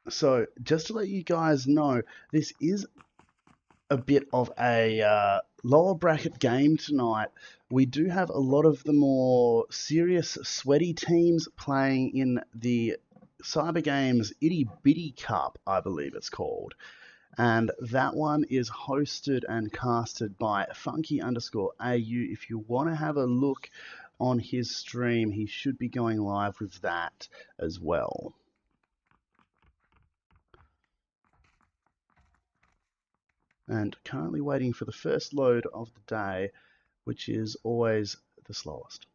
So just to let you guys know, this is a bit of a lower bracket game tonight. We do have a lot of the more serious, sweaty teams playing in the Cyber Games Itty Bitty Cup, I believe it's called. And that one is hosted and casted by Funky_AU. If you want to have a look on his stream, he should be going live with that as well. And currently waiting for the first load of the day, which is always the slowest.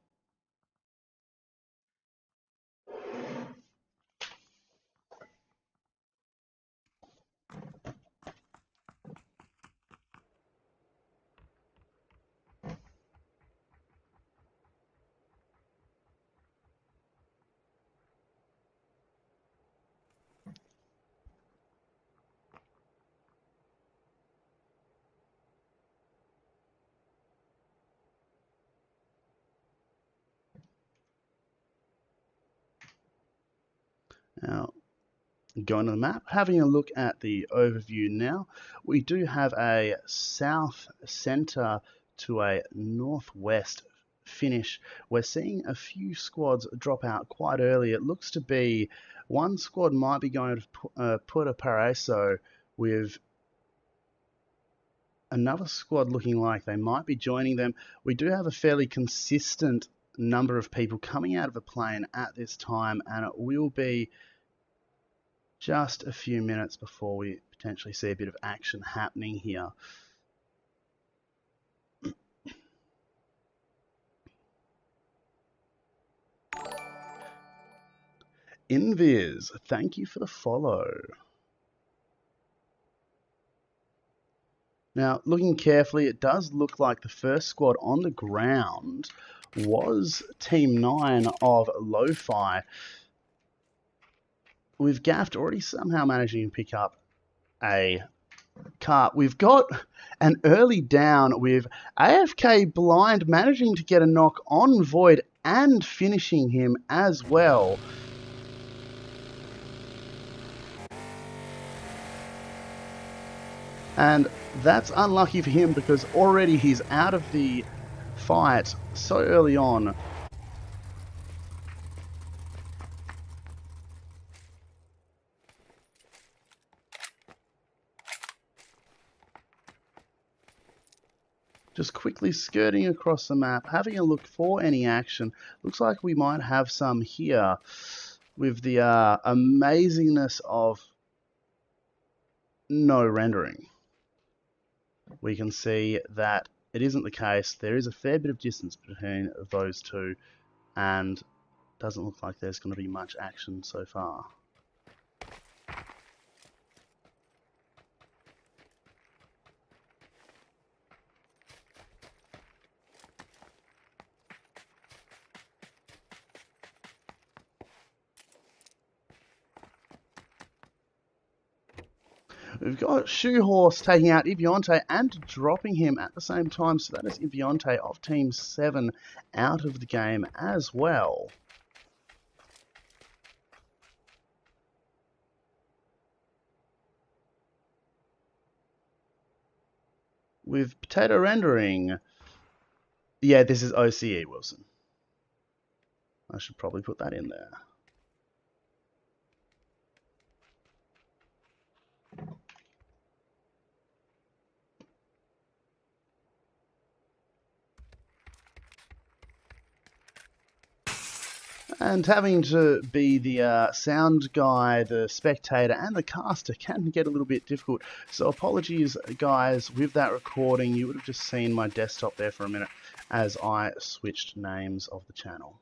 Now, going to the map, having a look at the overview now, we do have a south center to a northwest finish. We're seeing a few squads drop out quite early. It looks to be one squad might be going to Puerto Paraíso with another squad looking like they might be joining them. We do have a fairly consistent number of people coming out of the plane at this time, and it will be just a few minutes before we potentially see a bit of action happening here. Invis, thank you for the follow. Now, looking carefully, it does look like the first squad on the ground was Team 9 of Lo-Fi, with Gaft already somehow managing to pick up a car. We've got an early down with AFK Blind managing to get a knock on Void and finishing him as well. And that's unlucky for him because already he's out of the fight so early on. Just quickly skirting across the map, having a look for any action. Looks like we might have some here with the amazingness of no rendering. We can see that it isn't the case. There is a fair bit of distance between those two, and doesn't look like there's going to be much action so far. We've got Shoehorse taking out Ivionte and dropping him at the same time, so that is Ivionte of Team 7 out of the game as well. With Potato Rendering, yeah, this is OCE, Wilson. I should probably put that in there. And having to be the sound guy, the spectator, and the caster can get a little bit difficult. So apologies, guys, with that recording. You would have just seen my desktop there for a minute as I switched names of the channel.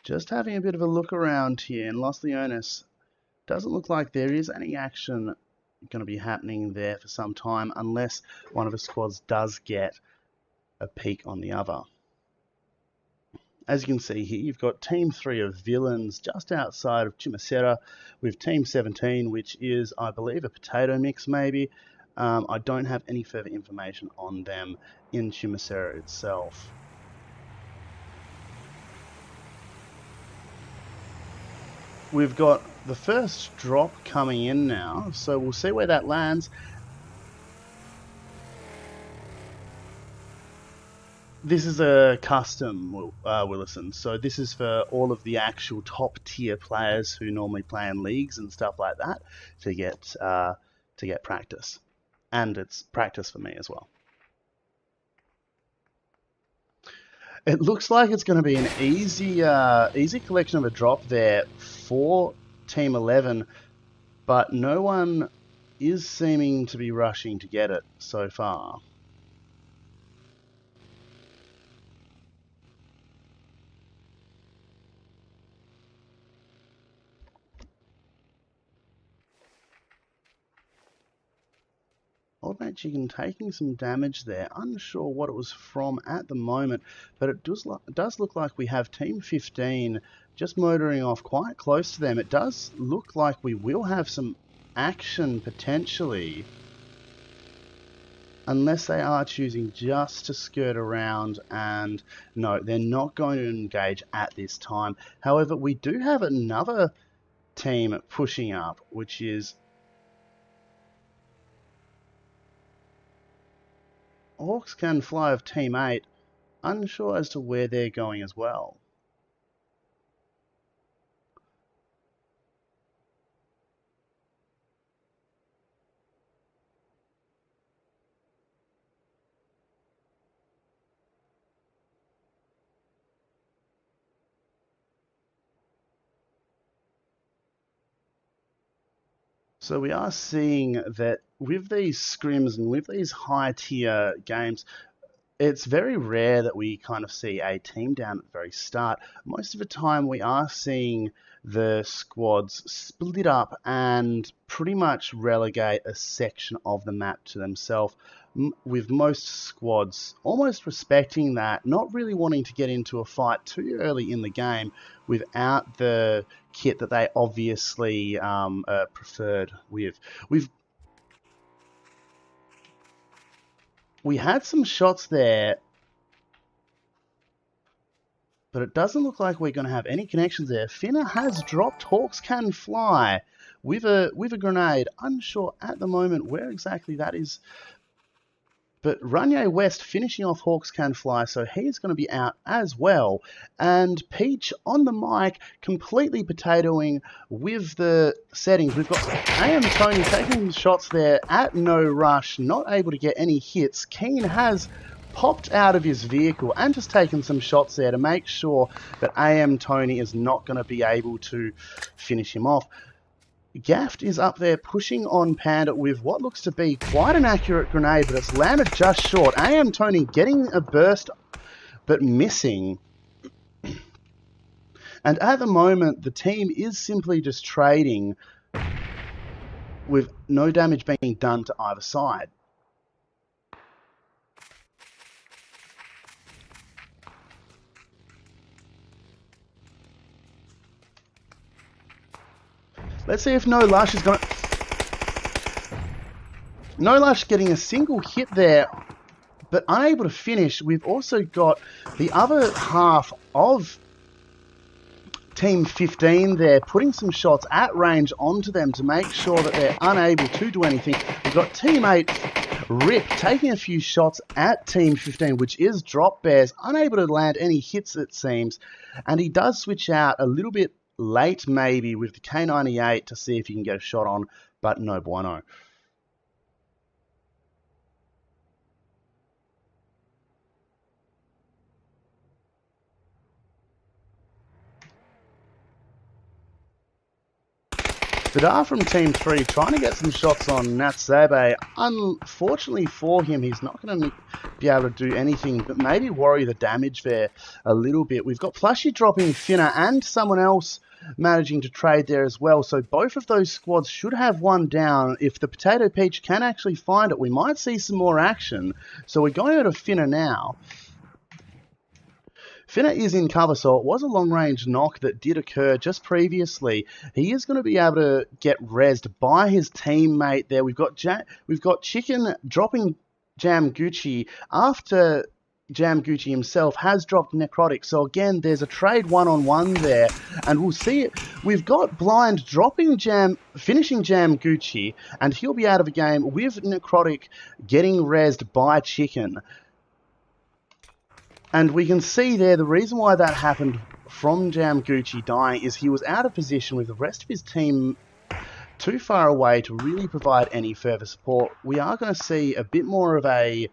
Just having a bit of a look around here in Los Leones. Doesn't look like there is any action going to be happening there for some time unless one of the squads does get a peek on the other. As you can see here, you've got Team 3 of Villains just outside of Chimacera with Team 17, which is, I believe, a potato mix maybe, I don't have any further information on them in Chimicera itself. We've got the first drop coming in now, so we'll see where that lands. This is a custom, Willison, so this is for all of the actual top tier players who normally play in leagues and stuff like that to get practice, and it's practice for me as well. It looks like it's going to be an easy collection of a drop there for Team 11, but no one is seeming to be rushing to get it so far. Old Mate Chicken taking some damage there. Unsure what it was from at the moment, but it does look like we have Team 15 just motoring off quite close to them. It does look like we will have some action potentially, unless they are choosing just to skirt around, and no, they're not going to engage at this time. However, we do have another team pushing up, which is Hawks Can Fly of Team 8, unsure as to where they're going as well. So we are seeing that with these scrims and with these high tier games, it's very rare that we kind of see a team down at the very start. Most of the time we are seeing the squads split up and pretty much relegate a section of the map to themselves, with most squads almost respecting that, not really wanting to get into a fight too early in the game without the kit that they obviously preferred with. We had some shots there, but it doesn't look like we're going to have any connections there. Finna has dropped Hawks Can Fly with a grenade. Unsure at the moment where exactly that is. But Runye West finishing off Hawks Can Fly, so he's going to be out as well. And Peach on the mic, completely potatoing with the settings. We've got AM Tony taking shots there at no rush, not able to get any hits. Keen has popped out of his vehicle and just taken some shots there to make sure that AM Tony is not going to be able to finish him off. Gaffed is up there pushing on Panda with what looks to be quite an accurate grenade, but it's landed just short. AM Tony getting a burst, but missing. And at the moment, the team is simply just trading with no damage being done to either side. Let's see if No Lush is going to... No Lush getting a single hit there, but unable to finish. We've also got the other half of Team 15 there, putting some shots at range onto them to make sure that they're unable to do anything. We've got Team 8, Rip, taking a few shots at Team 15, which is Drop Bears, unable to land any hits, it seems. And he does switch out a little bit late maybe with the K98 to see if he can get a shot on, but no bueno. Vidar from Team 3 trying to get some shots on Natsabe. Unfortunately for him, he's not going to be able to do anything, but maybe worry the damage there a little bit. We've got Plushy dropping Finna and someone else managing to trade there as well. So both of those squads should have one down. If the Potato Peach can actually find it, we might see some more action. So we're going out of Finna now. Finna is in cover, so it was a long-range knock that did occur just previously. He is going to be able to get rezzed by his teammate there. We've got Chicken dropping Jam Gucci after Jam Gucci himself has dropped Necrotic. So again, there's a trade one-on-one there, and we'll see it. We've got Blind finishing Jam Gucci, and he'll be out of the game with Necrotic getting rezzed by Chicken. And we can see there the reason why that happened from Jam Gucci dying is he was out of position with the rest of his team too far away to really provide any further support. We are going to see a bit more of a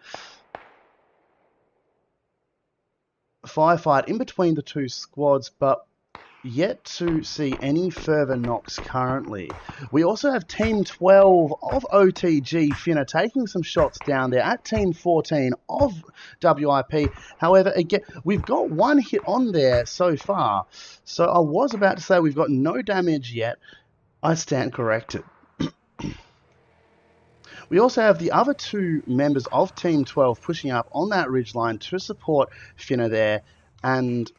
firefight in between the two squads, but yet to see any further knocks currently. We also have Team 12 of OTG Finna taking some shots down there at Team 14 of WIP. However, again, we've got one hit on there so far. So I was about to say we've got no damage yet. I stand corrected. We also have the other two members of Team 12 pushing up on that ridgeline to support Finna there, and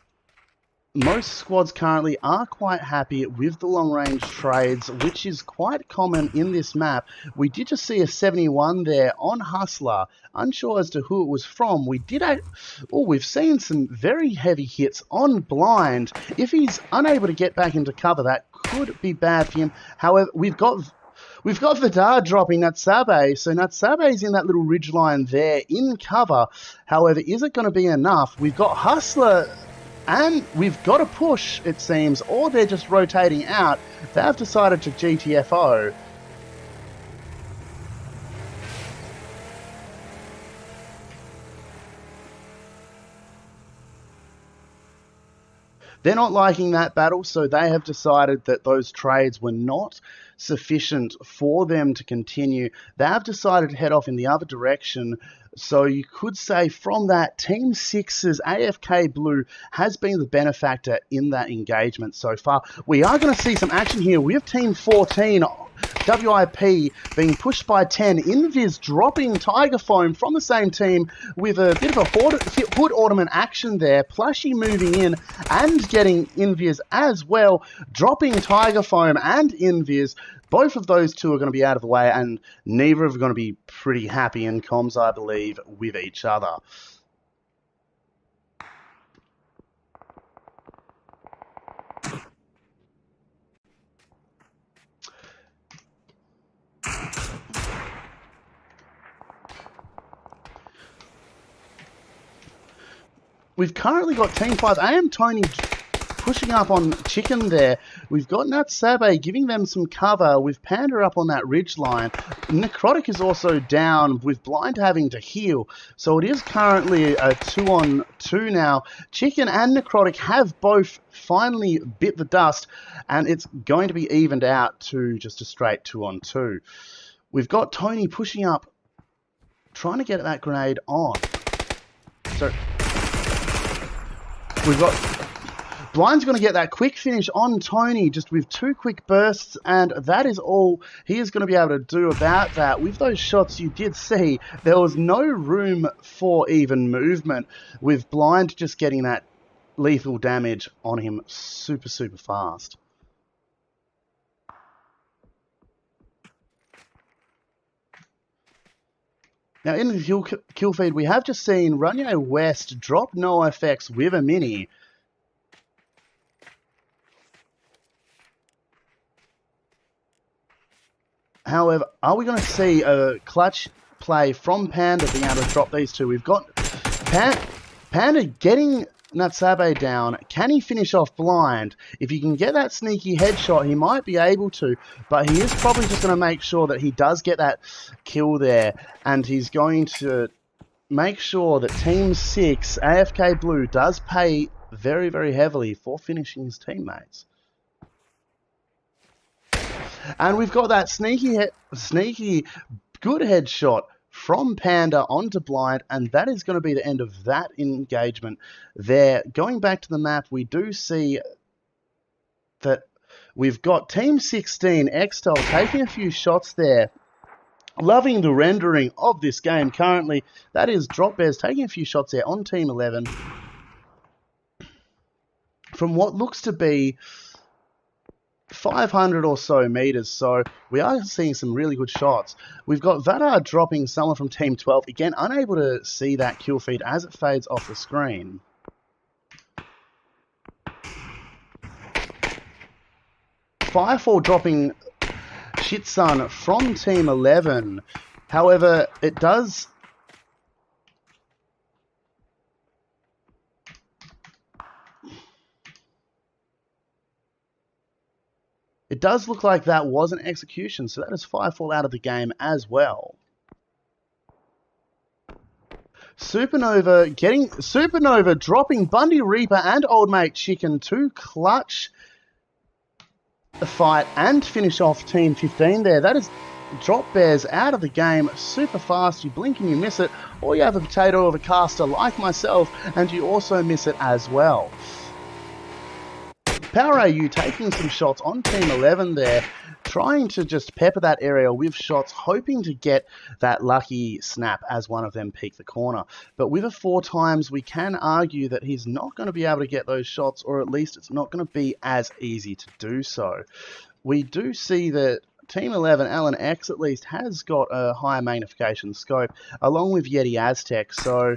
most squads currently are quite happy with the long-range trades, which is quite common in this map. We did just see a 71 there on Hustler. Unsure as to who it was from. We've seen some very heavy hits on Blind. If he's unable to get back into cover, that could be bad for him. However, we've got Vidar dropping Natsabe, so Natsabe's in that little ridgeline there in cover. However, is it going to be enough? We've got Hustler, and we've got to push, it seems, or they're just rotating out. They've decided to GTFO. They're not liking that battle, so they have decided that those trades were not sufficient for them to continue. They have decided to head off in the other direction. So you could say from that, Team 6's AFK Blue has been the benefactor in that engagement so far. We are going to see some action here with Team 14, WIP being pushed by 10, Invis dropping Tiger Foam from the same team with a bit of a hood ornament action there. Plushy moving in and getting Invis as well, dropping Tiger Foam and Invis. Both of those two are going to be out of the way, and neither are going to be pretty happy in comms, I believe, with each other. We've currently got Team 5. AM Tony pushing up on Chicken there. We've got Natsabe giving them some cover with Panda up on that ridge line. Necrotic is also down with Blind having to heal. So it is currently a 2-on-2 now. Chicken and Necrotic have both finally bit the dust, and it's going to be evened out to just a straight 2-on-2. We've got Tony pushing up, trying to get that grenade on. So we've got Blind's going to get that quick finish on Tony just with 2 quick bursts, and that is all he is going to be able to do about that. With those shots you did see, there was no room for even movement, with Blind just getting that lethal damage on him super, super fast. Now in the kill feed, we have just seen Runyo West drop NoFX with a mini. However, are we going to see a clutch play from Panda being able to drop these two? We've got Panda getting Natsabe down. Can he finish off Blind? If he can get that sneaky headshot, he might be able to, but he is probably just going to make sure that he does get that kill there, and he's going to make sure that Team 6, AFK Blue, does pay very, very heavily for finishing his teammates. And we've got that sneaky good headshot from Panda onto Blind, and that is going to be the end of that engagement there. Going back to the map, we do see that we've got Team 16, Xtel, taking a few shots there. Loving the rendering of this game currently. That is Drop Bears taking a few shots there on Team 11. from what looks to be 500 or so meters, so we are seeing some really good shots. We've got Vadar dropping someone from Team 12, again unable to see that kill feed as it fades off the screen. Firefall dropping Shitsun from Team 11, however it does look like that was an execution, so that is Firefall out of the game as well. Supernova dropping Bundy Reaper and Old Mate Chicken to clutch the fight and finish off Team 15 there. That is Drop Bears out of the game super fast. You blink and you miss it, or you have a potato of a caster like myself and you also miss it as well. Power AU taking some shots on Team 11 there, trying to just pepper that area with shots, hoping to get that lucky snap as one of them peek the corner. But with a 4 times, we can argue that he's not going to be able to get those shots, or at least it's not going to be as easy to do so. We do see that Team 11, Alan X at least, has got a higher magnification scope, along with Yeti Aztec, so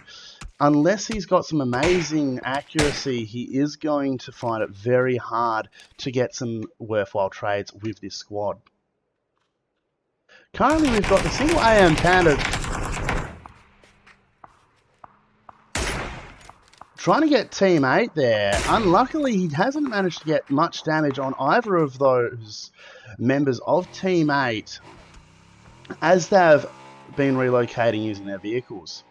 unless he's got some amazing accuracy, he is going to find it very hard to get some worthwhile trades with this squad. Currently, we've got the single AM Panda trying to get Team 8 there. Unluckily, he hasn't managed to get much damage on either of those members of Team 8 as they've been relocating using their vehicles.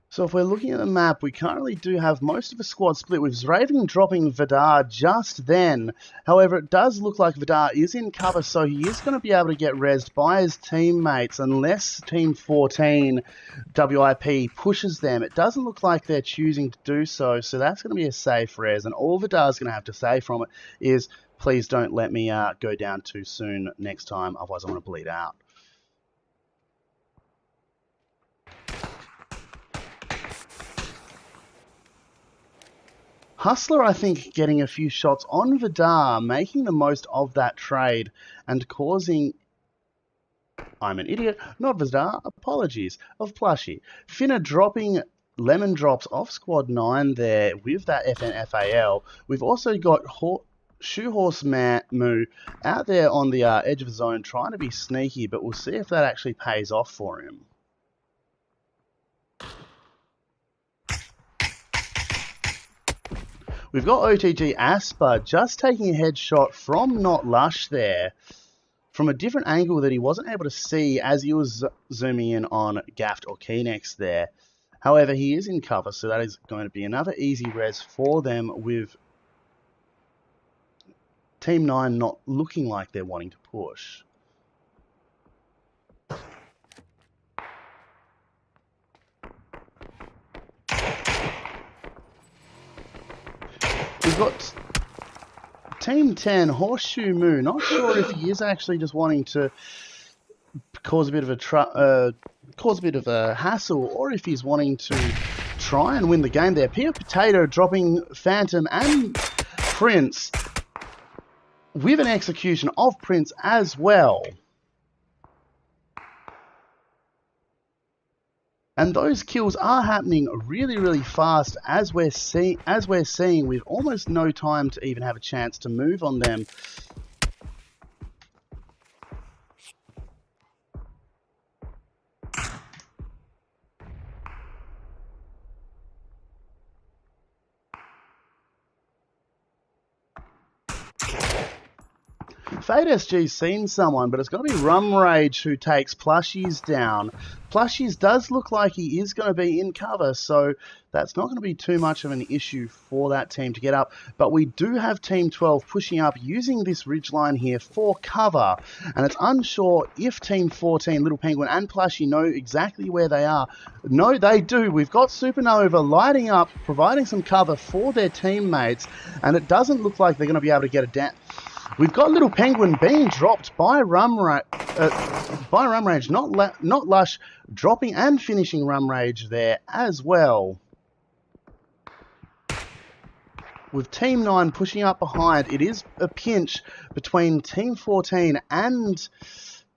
So if we're looking at the map, we currently do have most of the squad split, with Zraven dropping Vidar just then. However, it does look like Vidar is in cover, so he is going to be able to get rezzed by his teammates unless Team 14 WIP pushes them. It doesn't look like they're choosing to do so, so that's going to be a safe res. And all Vidar's going to have to say from it is, please don't let me go down too soon next time, otherwise I'm going to bleed out. Hustler, I think, getting a few shots on Vidar, making the most of that trade and causing... I'm an idiot, not Vidar, apologies, of Plushie. Finna dropping lemon drops off Squad 9 there with that FNFAL. We've also got Shoehorse Moo out there on the edge of the zone trying to be sneaky, but we'll see if that actually pays off for him. We've got OTG Asper just taking a headshot from Not Lush there, from a different angle that he wasn't able to see as he was zooming in on Gaft or Keenex there. However, he is in cover, so that is going to be another easy res for them, with Team 9 not looking like they're wanting to push. We've got Team 10, Horseshoe Moo. Not sure if he is actually just wanting to cause a bit of a hassle, or if he's wanting to try and win the game there. Pia Potato dropping Phantom and Prince with an execution of Prince as well. And those kills are happening really, really fast, as we're seeing, with almost no time to even have a chance to move on them. Fade SG's seen someone, but it's going to be Rum Rage who takes Plushies down. Plushies does look like he is going to be in cover, so that's not going to be too much of an issue for that team to get up. But we do have Team 12 pushing up using this ridgeline here for cover. And it's unsure if Team 14, Little Penguin and Plushie, know exactly where they are. No, they do. We've got Supernova lighting up, providing some cover for their teammates, and it doesn't look like they're going to be able to get it down. We've got Little Penguin being dropped by Rum Rage, not Lush, dropping and finishing Rum Rage there as well. With Team 9 pushing up behind, it is a pinch between Team 14 and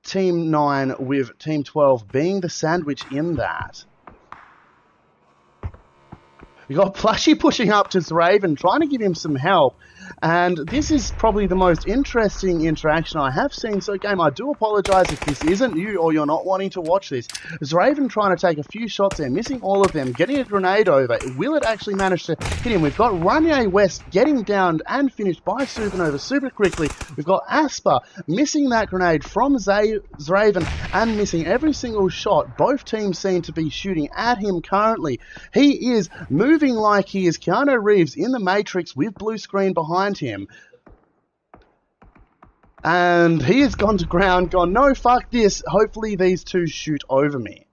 Team 9, with Team 12 being the sandwich in that. We've got Plushie pushing up to Zraven, trying to give him some help. And this is probably the most interesting interaction I have seen. So, game, I do apologise if this isn't you or you're not wanting to watch this. Zraven trying to take a few shots there, missing all of them, getting a grenade over. Will it actually manage to hit him? We've got Runye West getting downed and finished by Supernova super quickly. We've got Asper missing that grenade from Zraven and missing every single shot. Both teams seem to be shooting at him currently. He is moving like he is Keanu Reeves in the Matrix with blue screen behind him. And he has gone to ground, gone, no, fuck this. Hopefully these two shoot over me.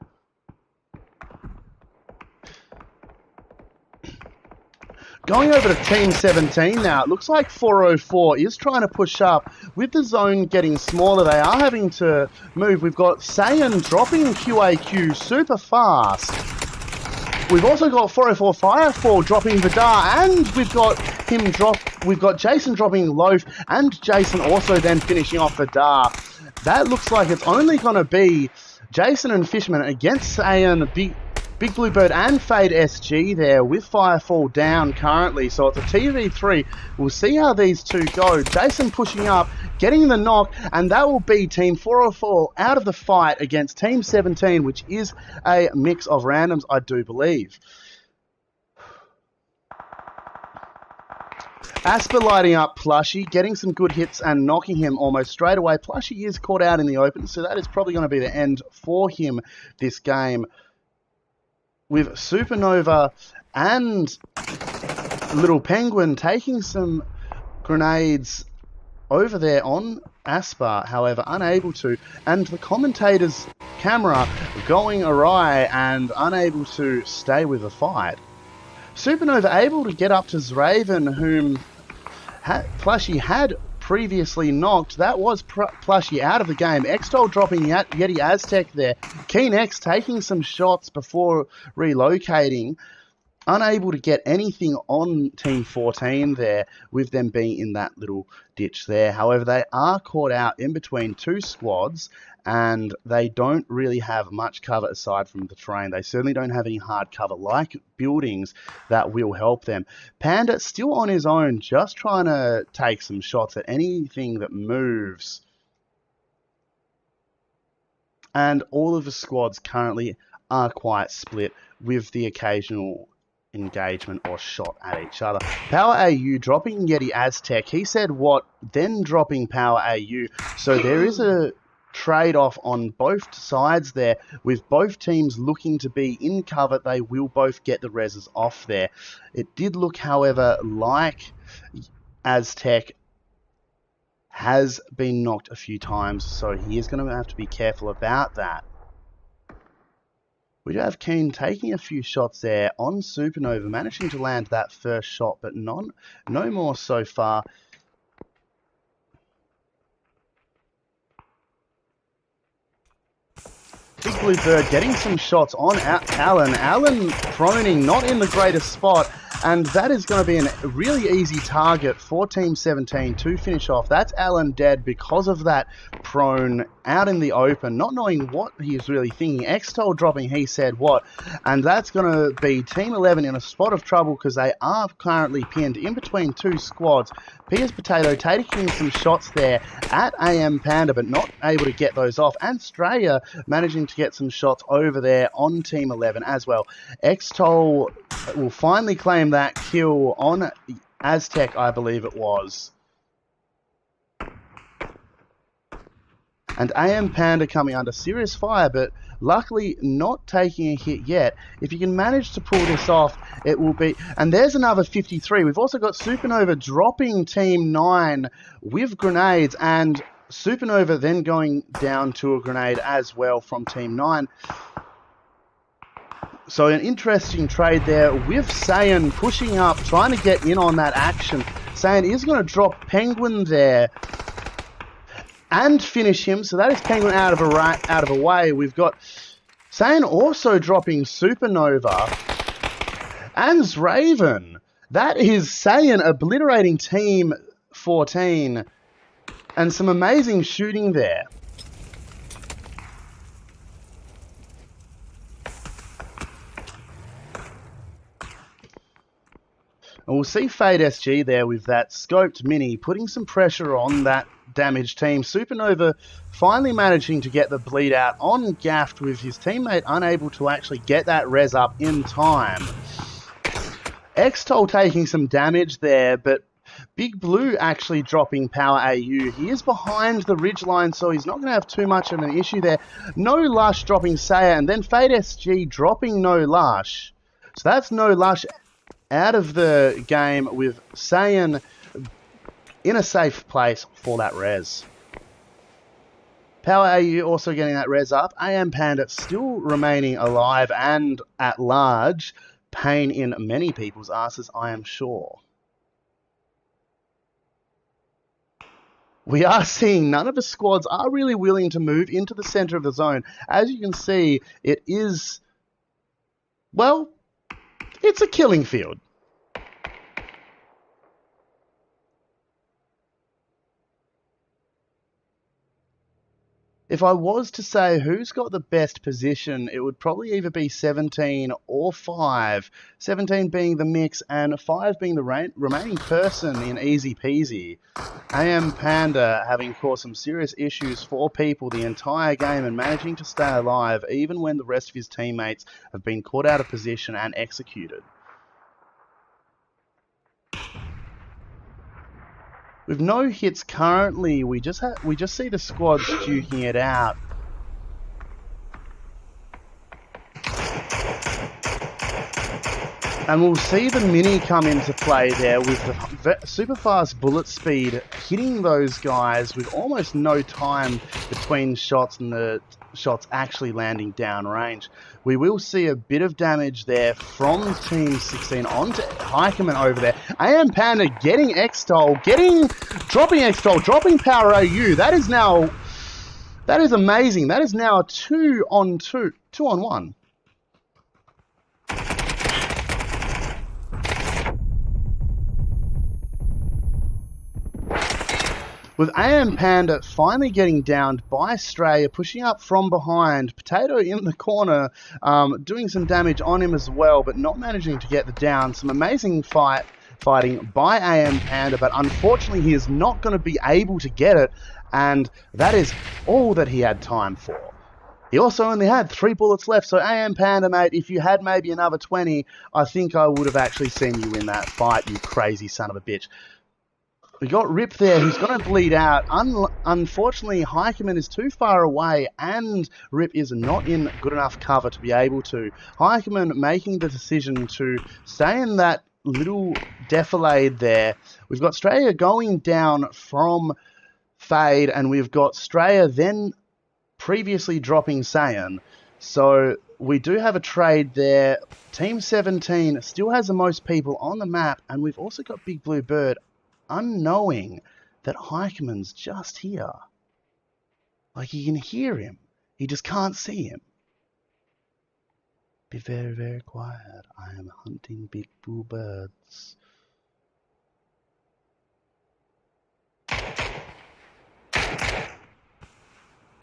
Going over to Team 17 now. It looks like 404 is trying to push up. With the zone getting smaller, they are having to move. We've got Saiyan dropping QAQ super fast. We've also got 404 Firefall dropping Vidar, and we've got Jason dropping Loaf, and Jason also then finishing off Vidar. That looks like it's only going to be Jason and Fishman against Saiyan, Big Bluebird and Fade SG there, with Firefall down currently. So it's a TV3. We'll see how these two go. Jason pushing up, getting the knock, and that will be Team 404 out of the fight against Team 17, which is a mix of randoms, I do believe. Asper lighting up Plushie, getting some good hits and knocking him almost straight away. Plushie is caught out in the open, so that is probably going to be the end for him this game. With Supernova and Little Penguin taking some grenades over there on Asper, however, unable to, and the commentator's camera going awry and unable to stay with the fight. Supernova able to get up to Zraven, whom Plushie had previously knocked. That was Plushie out of the game. Xtol dropping Yeti Aztec there. Keen X taking some shots before relocating. Unable to get anything on Team 14 there, with them being in that little ditch there. However, they are caught out in between two squads, and they don't really have much cover aside from the terrain. They certainly don't have any hard cover like buildings that will help them. Panda still on his own, just trying to take some shots at anything that moves. And all of the squads currently are quite split, with the occasional engagement or shot at each other. Power AU dropping Yeti Aztec. He said what, then dropping Power AU. So there is a trade-off on both sides there, with both teams looking to be in cover. They will both get the reses off there. It did look, however, like Aztec has been knocked a few times, so he is going to have to be careful about that. We do have Keen taking a few shots there on Supernova, managing to land that first shot, but no more so far. Big Bluebird getting some shots on Alan. Alan proning, not in the greatest spot, and that is going to be a really easy target for Team 17 to finish off. That's Alan dead because of that prone out in the open, not knowing what he is really thinking. Xtol dropping he said what, and that's going to be Team 11 in a spot of trouble because they are currently pinned in between two squads. Piers Potato taking some shots there at AM Panda, but not able to get those off, and Straya managing to get some shots over there on Team 11 as well. Xtol will finally claim that kill on Aztec, I believe it was. And AM Panda coming under serious fire, but luckily not taking a hit yet. If you can manage to pull this off, it will be... And there's another 53. We've also got Supernova dropping Team 9 with grenades, and Supernova then going down to a grenade as well from Team 9. So an interesting trade there with Saiyan pushing up, trying to get in on that action. Saiyan is going to drop Penguin there and finish him. So that is Penguin out of a way. We've got Saiyan also dropping Supernova and Raven. That is Saiyan obliterating Team 14. And some amazing shooting there. And we'll see Fade SG there with that scoped mini, putting some pressure on that damaged team. Supernova finally managing to get the bleed out on Gaffed, with his teammate unable to actually get that res up in time. Xtol taking some damage there, but Big Blue actually dropping Power AU. He is behind the ridgeline, so he's not going to have too much of an issue there. No Lush dropping Saya, and then Fade SG dropping No Lush. So that's No Lush out of the game, with Saiyan in a safe place for that res. Power AU also getting that res up. AM Panda still remaining alive and at large. Pain in many people's asses, I am sure. We are seeing none of the squads are really willing to move into the center of the zone. As you can see, it is, well, it's a killing field. If I was to say who's got the best position, it would probably either be 17 or 5. 17 being the mix and 5 being the remaining person in easy peasy. AM Panda having caused some serious issues for people the entire game and managing to stay alive even when the rest of his teammates have been caught out of position and executed. With no hits currently, we just see the squads duking it out. And we'll see the mini come into play there with the super fast bullet speed hitting those guys with almost no time between shots and the shots actually landing downrange. We will see a bit of damage there from Team 16 onto Heikeman over there. AM Panda getting Xtol, dropping Xtol, dropping Power AU. That is amazing. That is now a 2-on-1. With AM Panda finally getting downed by Australia, pushing up from behind, Potato in the corner, doing some damage on him as well, but not managing to get the down. Some amazing fighting by AM Panda, but unfortunately he is not going to be able to get it, and that is all that he had time for. He also only had 3 bullets left, so AM Panda, mate, if you had maybe another 20, I think I would have actually seen you in that fight, you crazy son of a bitch. We got Rip there, who's going to bleed out. Unfortunately, Heikeman is too far away, and Rip is not in good enough cover to be able to. Heikeman making the decision to stay in that little defilade there. We've got Straya going down from Fade, and we've got Straya then previously dropping Saiyan. So we do have a trade there. Team 17 still has the most people on the map, and we've also got Big Blue Bird, unknowing that Heikeman's just here. Like, you can hear him, he just can't see him. Be very, very quiet. I am hunting big blue birds.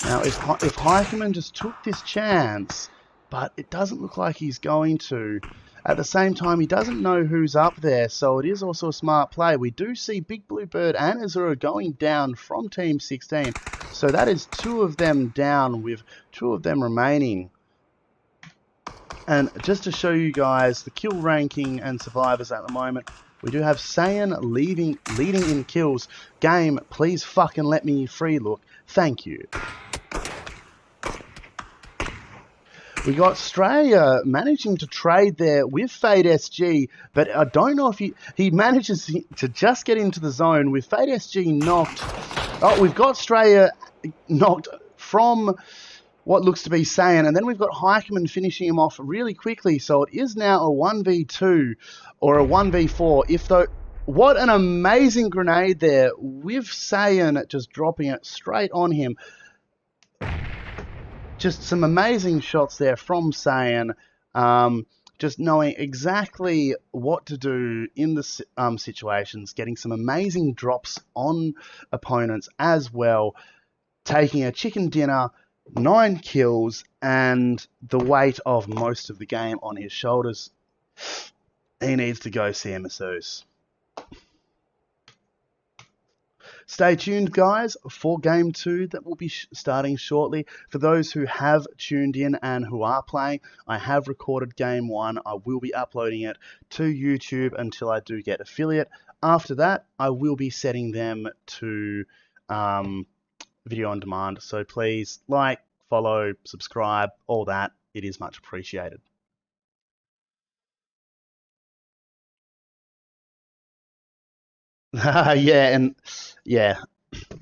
Now, if Heikeman just took this chance, but it doesn't look like he's going to. At the same time, he doesn't know who's up there, so it is also a smart play. We do see Big Blue Bird and Azura going down from Team 16. So that is 2 of them down with 2 of them remaining. And just to show you guys the kill ranking and survivors at the moment, we do have Saiyan leading in kills. Game, please fucking let me free look. Thank you. We got Australia managing to trade there with Fade SG, but I don't know if he manages to just get into the zone with Fade SG knocked. Oh, we've got Australia knocked from what looks to be Saiyan, and then we've got Heikeman finishing him off really quickly, so it is now a 1v2 or a 1v4. What an amazing grenade there with Saiyan just dropping it straight on him. Just some amazing shots there from Saiyan, just knowing exactly what to do in the situations, getting some amazing drops on opponents as well, taking a chicken dinner, 9 kills, and the weight of most of the game on his shoulders. He needs to go see a masseuse. Stay tuned, guys, for Game 2 that will be starting shortly. For those who have tuned in and who are playing, I have recorded Game 1. I will be uploading it to YouTube until I do get affiliate. After that, I will be setting them to video on demand. So please like, follow, subscribe, all that. It is much appreciated. Yeah.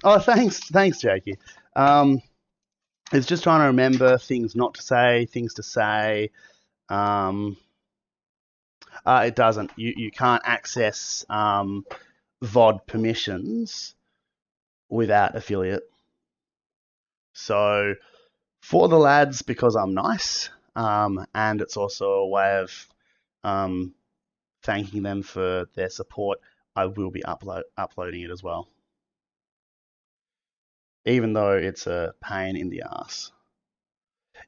Oh, thanks, Jakey. It's just trying to remember things not to say, things to say. It doesn't. You can't access VOD permissions without affiliate. So for the lads, because I'm nice, and it's also a way of thanking them for their support, I will be uploading it as well. Even though it's a pain in the ass.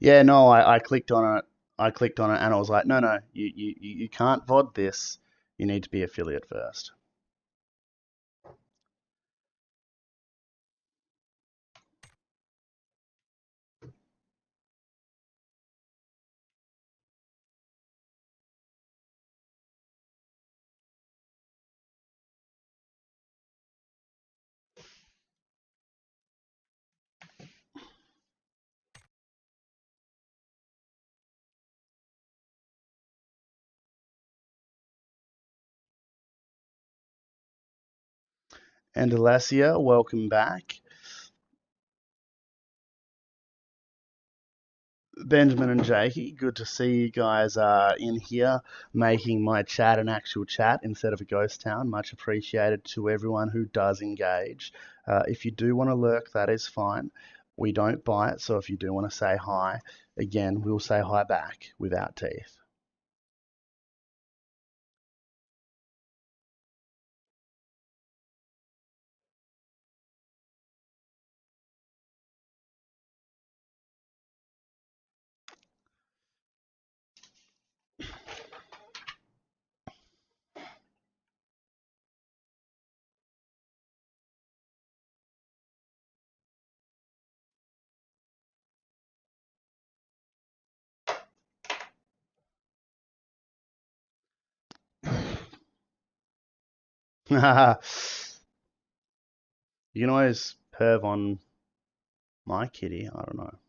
Yeah, no, I clicked on it. I clicked on it and I was like, no, you can't VOD this. You need to be affiliate first. And Alessia, welcome back. Benjamin and Jakey, good to see you guys in here making my chat an actual chat instead of a ghost town. Much appreciated to everyone who does engage. If you do want to lurk, that is fine. We don't bite, so if you do want to say hi, again, we'll say hi back without teeth. You can always perv on my kitty. I don't know.